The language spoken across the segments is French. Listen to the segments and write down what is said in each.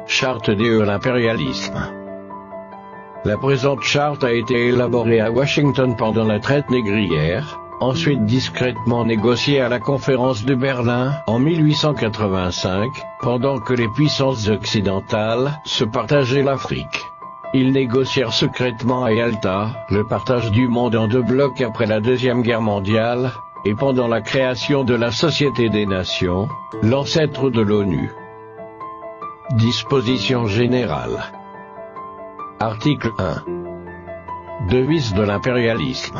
Charte de l'impérialisme. La présente charte a été élaborée à Washington pendant la traite négrière, ensuite discrètement négociée à la conférence de Berlin en 1885, pendant que les puissances occidentales se partageaient l'Afrique. Ils négocièrent secrètement à Yalta le partage du monde en deux blocs après la Deuxième Guerre mondiale, et pendant la création de la Société des Nations, l'ancêtre de l'ONU. Dispositions générales. Article 1. Devise de l'impérialisme.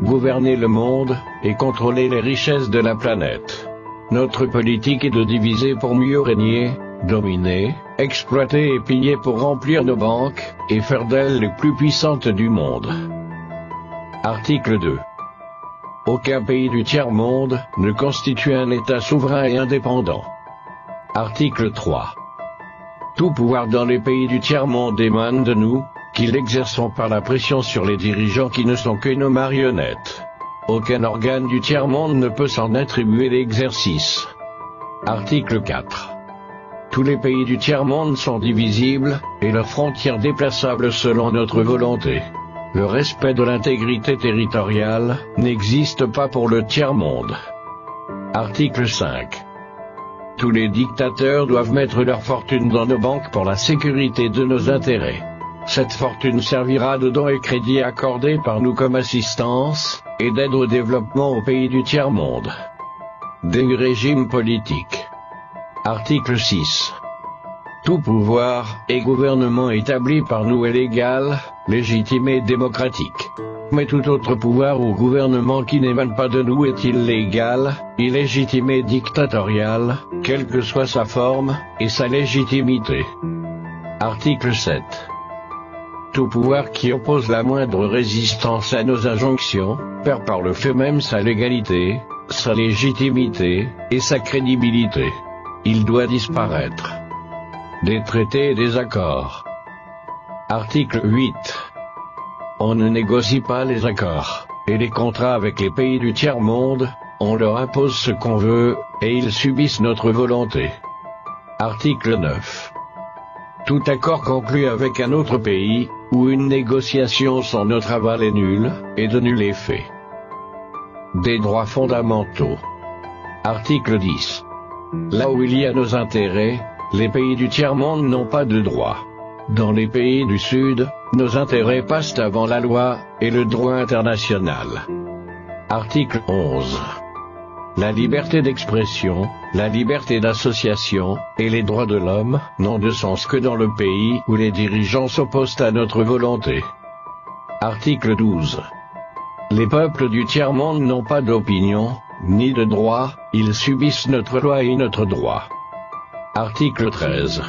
Gouverner le monde et contrôler les richesses de la planète. Notre politique est de diviser pour mieux régner, dominer, exploiter et piller pour remplir nos banques, et faire d'elles les plus puissantes du monde. Article 2. Aucun pays du tiers-monde ne constitue un État souverain et indépendant. Article 3. Tout pouvoir dans les pays du tiers-monde émane de nous, qui l'exerçons par la pression sur les dirigeants qui ne sont que nos marionnettes. Aucun organe du tiers-monde ne peut s'en attribuer l'exercice. Article 4. Tous les pays du tiers-monde sont divisibles, et leurs frontières déplaçables selon notre volonté. Le respect de l'intégrité territoriale n'existe pas pour le tiers-monde. Article 5. Tous les dictateurs doivent mettre leur fortune dans nos banques pour la sécurité de nos intérêts. Cette fortune servira de dons et crédits accordés par nous comme assistance, et d'aide au développement aux pays du tiers-monde. Des régimes politiques. Article 6. Tout pouvoir et gouvernement établi par nous est légal, légitime et démocratique. Mais tout autre pouvoir ou gouvernement qui n'émane pas de nous est illégal, illégitime et dictatorial, quelle que soit sa forme et sa légitimité. Article 7. Tout pouvoir qui oppose la moindre résistance à nos injonctions, perd par le fait même sa légalité, sa légitimité et sa crédibilité. Il doit disparaître. Des traités et des accords. Article 8. On ne négocie pas les accords et les contrats avec les pays du tiers-monde, on leur impose ce qu'on veut, et ils subissent notre volonté. Article 9. Tout accord conclu avec un autre pays, ou une négociation sans notre aval est nul, et de nul effet. Des droits fondamentaux. Article 10. Là où il y a nos intérêts, les pays du tiers-monde n'ont pas de droit. Dans les pays du Sud, nos intérêts passent avant la loi et le droit international. Article 11. La liberté d'expression, la liberté d'association, et les droits de l'homme, n'ont de sens que dans le pays où les dirigeants s'opposent à notre volonté. Article 12. Les peuples du tiers-monde n'ont pas d'opinion, ni de droit, ils subissent notre loi et notre droit. Article 13.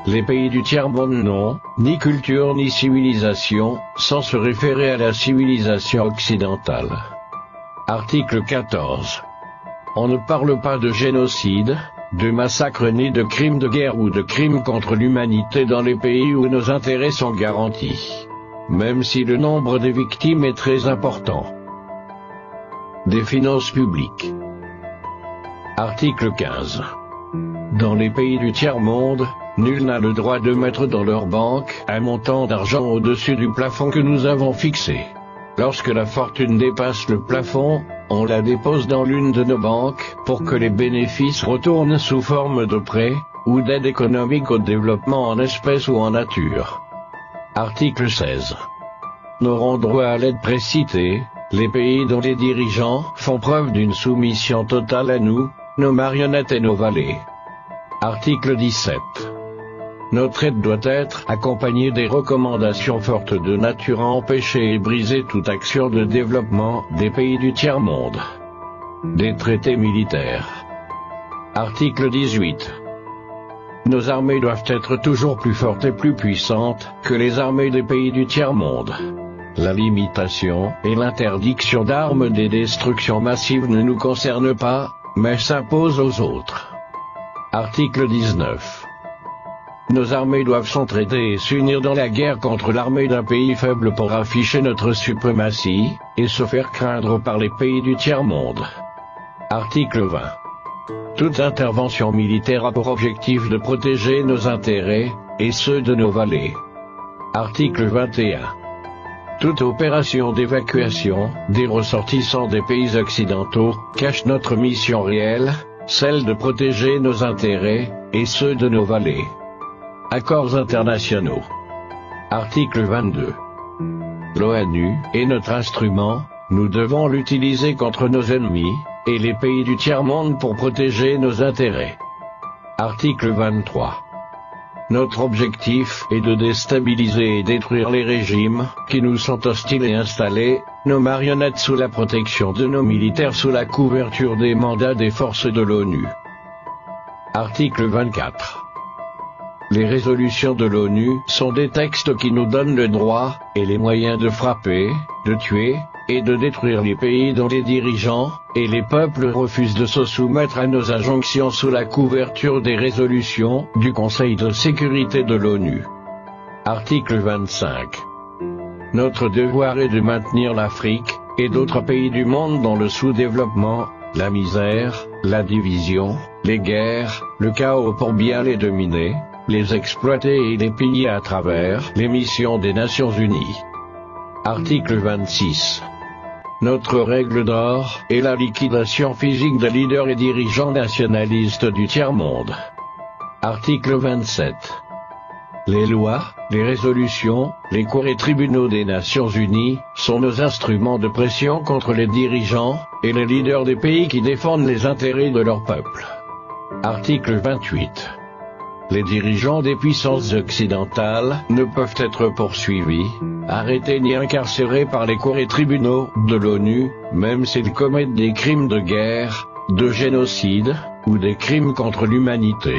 Les pays du tiers-monde n'ont ni culture ni civilisation, sans se référer à la civilisation occidentale. Article 14. On ne parle pas de génocide, de massacre ni de crimes de guerre ou de crimes contre l'humanité dans les pays où nos intérêts sont garantis, même si le nombre des victimes est très important. Des finances publiques. Article 15. Dans les pays du tiers-monde, nul n'a le droit de mettre dans leur banque un montant d'argent au-dessus du plafond que nous avons fixé. Lorsque la fortune dépasse le plafond, on la dépose dans l'une de nos banques pour que les bénéfices retournent sous forme de prêts ou d'aide économique au développement en espèces ou en nature. Article 16. N'auront droit à l'aide précitée les pays dont les dirigeants font preuve d'une soumission totale à nous, nos marionnettes et nos valets. Article 17. Notre aide doit être accompagnée des recommandations fortes de nature à empêcher et briser toute action de développement des pays du tiers-monde. Des traités militaires. Article 18. Nos armées doivent être toujours plus fortes et plus puissantes que les armées des pays du tiers-monde. La limitation et l'interdiction d'armes des destructions massives ne nous concernent pas, mais s'imposent aux autres. Article 19. Nos armées doivent s'entraider et s'unir dans la guerre contre l'armée d'un pays faible pour afficher notre suprématie, et se faire craindre par les pays du tiers-monde. Article 20. Toute intervention militaire a pour objectif de protéger nos intérêts, et ceux de nos vallées. Article 21. Toute opération d'évacuation des ressortissants des pays occidentaux cache notre mission réelle, celle de protéger nos intérêts, et ceux de nos vallées. Accords internationaux. Article 22. L'ONU est notre instrument, nous devons l'utiliser contre nos ennemis, et les pays du tiers-monde pour protéger nos intérêts. Article 23. Notre objectif est de déstabiliser et détruire les régimes qui nous sont hostiles et installer nos marionnettes sous la protection de nos militaires sous la couverture des mandats des forces de l'ONU. Article 24. Les résolutions de l'ONU sont des textes qui nous donnent le droit et les moyens de frapper, de tuer et de détruire les pays dont les dirigeants et les peuples refusent de se soumettre à nos injonctions sous la couverture des résolutions du Conseil de sécurité de l'ONU. Article 25. Notre devoir est de maintenir l'Afrique et d'autres pays du monde dans le sous-développement, la misère, la division, les guerres, le chaos pour bien les dominer, les exploiter et les piller à travers les missions des Nations Unies. Article 26. Notre règle d'or est la liquidation physique des leaders et dirigeants nationalistes du tiers-monde. Article 27. Les lois, les résolutions, les cours et tribunaux des Nations Unies sont nos instruments de pression contre les dirigeants et les leaders des pays qui défendent les intérêts de leur peuple. Article 28. Les dirigeants des puissances occidentales ne peuvent être poursuivis, arrêtés ni incarcérés par les cours et tribunaux de l'ONU, même s'ils commettent des crimes de guerre, de génocide, ou des crimes contre l'humanité.